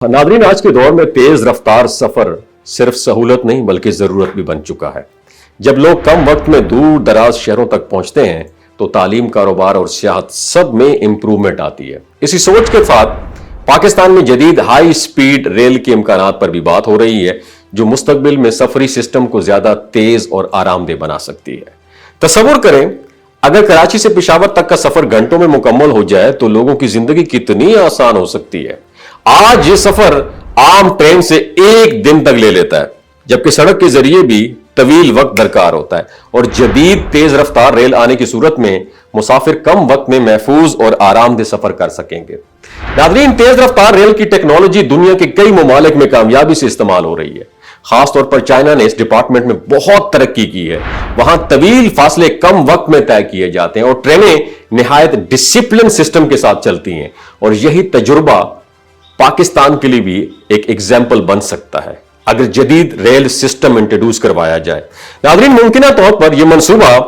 Nadreen, आज के दौर में तेज रफ्तार सफर सिर्फ सहूलत नहीं बल्कि जरूरत भी बन चुका है। जब लोग कम वक्त में दूर दराज शहरों तक पहुंचते हैं तो तालीम, कारोबार और सियाहत सब में इंप्रूवमेंट आती है। इसी सोच के साथ पाकिस्तान में जदीद हाई स्पीड रेल के इम्कानात पर भी बात हो रही है, जो मुस्तकबिल में सफरी सिस्टम को ज्यादा तेज और आरामदेह बना सकती है। तसव्वुर करें, अगर कराची से पेशावर तक का सफर घंटों में मुकम्मल हो जाए तो लोगों की जिंदगी कितनी आसान हो सकती है। आज ये सफर आम ट्रेन से एक दिन तक ले लेता है, जबकि सड़क के जरिए भी तवील वक्त दरकार होता है। और जदीद तेज रफ्तार रेल आने की सूरत में मुसाफिर कम वक्त में महफूज और आरामदेह सफर कर सकेंगे। नाज़रीन, तेज रफ्तार रेल की टेक्नोलॉजी दुनिया के कई ममालिक में कामयाबी से इस्तेमाल हो रही है। खासतौर पर चाइना ने इस डिपार्टमेंट में बहुत तरक्की की है। वहां तवील फासले कम वक्त में तय किए जाते हैं और ट्रेनें निहायत डिसिप्लिन सिस्टम के साथ चलती हैं। और यही तजुर्बा पाकिस्तान के लिए भी एक एग्जाम्पल बन सकता है अगर जदीद रेल सिस्टम इंट्रोड्यूस करवाया जाए। नाज़रीन, मुमकिन तौर पर यह मंसूबा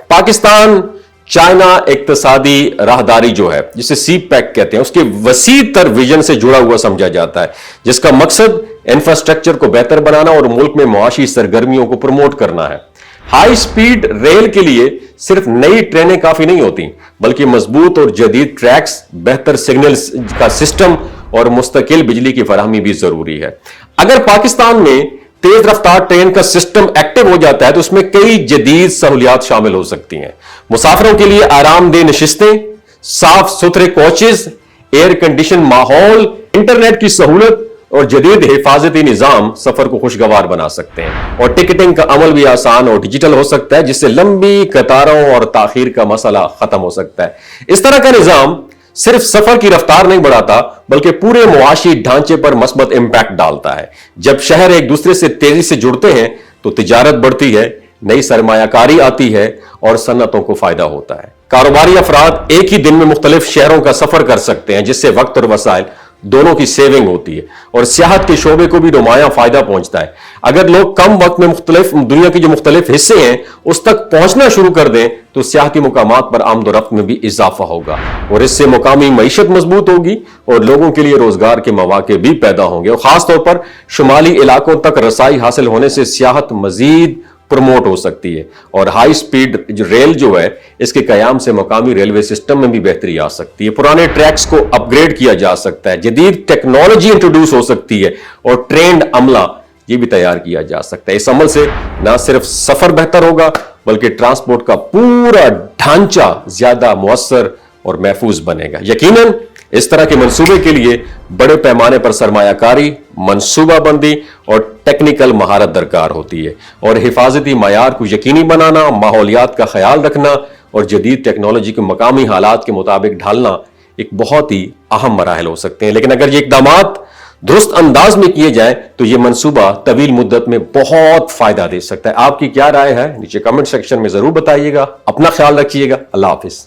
पाकिस्तान चाइना इक्तिसादी राहदारी जो है, जिसे सी पैक कहते हैं, उसके वसी तर विजन से जुड़ा हुआ समझा जाता है, जिसका मकसद इंफ्रास्ट्रक्चर को बेहतर बनाना और मुल्क में मुआशी सरगर्मियों को प्रमोट करना है। हाई स्पीड रेल के लिए सिर्फ नई ट्रेनें काफी नहीं होती, बल्कि मजबूत और जदीद ट्रैक्स, बेहतर सिग्नल का सिस्टम और मुस्तकिल बिजली की फराहमी भी जरूरी है। अगर पाकिस्तान में तेज रफ्तार ट्रेन का सिस्टम एक्टिव हो जाता है तो उसमें कई जदीद सहूलियात शामिल हो सकती हैं। मुसाफिरों के लिए आरामदेह नशिस्तें, साफ सुथरे कोचेज, एयर कंडीशन माहौल, इंटरनेट की सहूलत और जदीद हिफाजती निजाम सफर को खुशगवार बना सकते हैं। और टिकटिंग का अमल भी आसान और डिजिटल हो सकता है, जिससे लंबी कतारों और ताखीर का मसला खत्म हो सकता है। इस तरह का निजाम सिर्फ सफर की रफ्तार नहीं बढ़ाता बल्कि पूरे मुआशी ढांचे पर मस्बत इंपैक्ट डालता है। जब शहर एक दूसरे से तेजी से जुड़ते हैं तो तिजारत बढ़ती है, नई सरमायाकारी आती है और सन्नतों को फायदा होता है। कारोबारी अफराद एक ही दिन में मुख्तलिफ शहरों का सफर कर सकते हैं, जिससे वक्त और वसाइल दोनों की सेविंग होती है और सियाहत के शोबे को भी नुमाया फायदा पहुंचता है। अगर लोग कम वक्त में दुनिया के जो मुख्तलिफ हिस्से हैं उस तक पहुंचना शुरू कर दें तो सियाहती मुकामात पर आमदोरफ्त में भी इजाफा होगा और इससे मुकामी मईशत मजबूत होगी और लोगों के लिए रोजगार के मौके भी पैदा होंगे। और खासतौर पर शुमाली इलाकों तक रसाई हासिल होने से सियाहत मजीद प्रमोट हो सकती है और हाई स्पीड रेल जो है, इसके कयाम से मुकामी रेलवे सिस्टम में भी बेहतरी आ सकती है। पुराने ट्रैक्स को अपग्रेड किया जा सकता है, जदीद टेक्नोलॉजी इंट्रोड्यूस हो सकती है और ट्रेंड अमला ये भी तैयार किया जा सकता है। इस अमल से न सिर्फ सफर बेहतर होगा बल्कि ट्रांसपोर्ट का पूरा ढांचा ज्यादा मुअस्सर और महफूज बनेगा। यकीनन इस तरह के मंसूबे के लिए बड़े पैमाने पर सरमायाकारी, मंसूबाबंदी और टेक्निकल महारत दरकार होती है और हिफाजती मयार को यकीनी बनाना, माहौलियात का ख्याल रखना और जदीद टेक्नोलॉजी के मकामी हालात के मुताबिक ढालना एक बहुत ही अहम मराहल हो सकते हैं। लेकिन अगर ये इकदामात दुरुस्त अंदाज में किए जाए तो यह मंसूबा तवील मुद्दत में बहुत फायदा दे सकता है। आपकी क्या राय है नीचे कमेंट सेक्शन में जरूर बताइएगा। अपना ख्याल रखिएगा। अल्लाह हाफिज।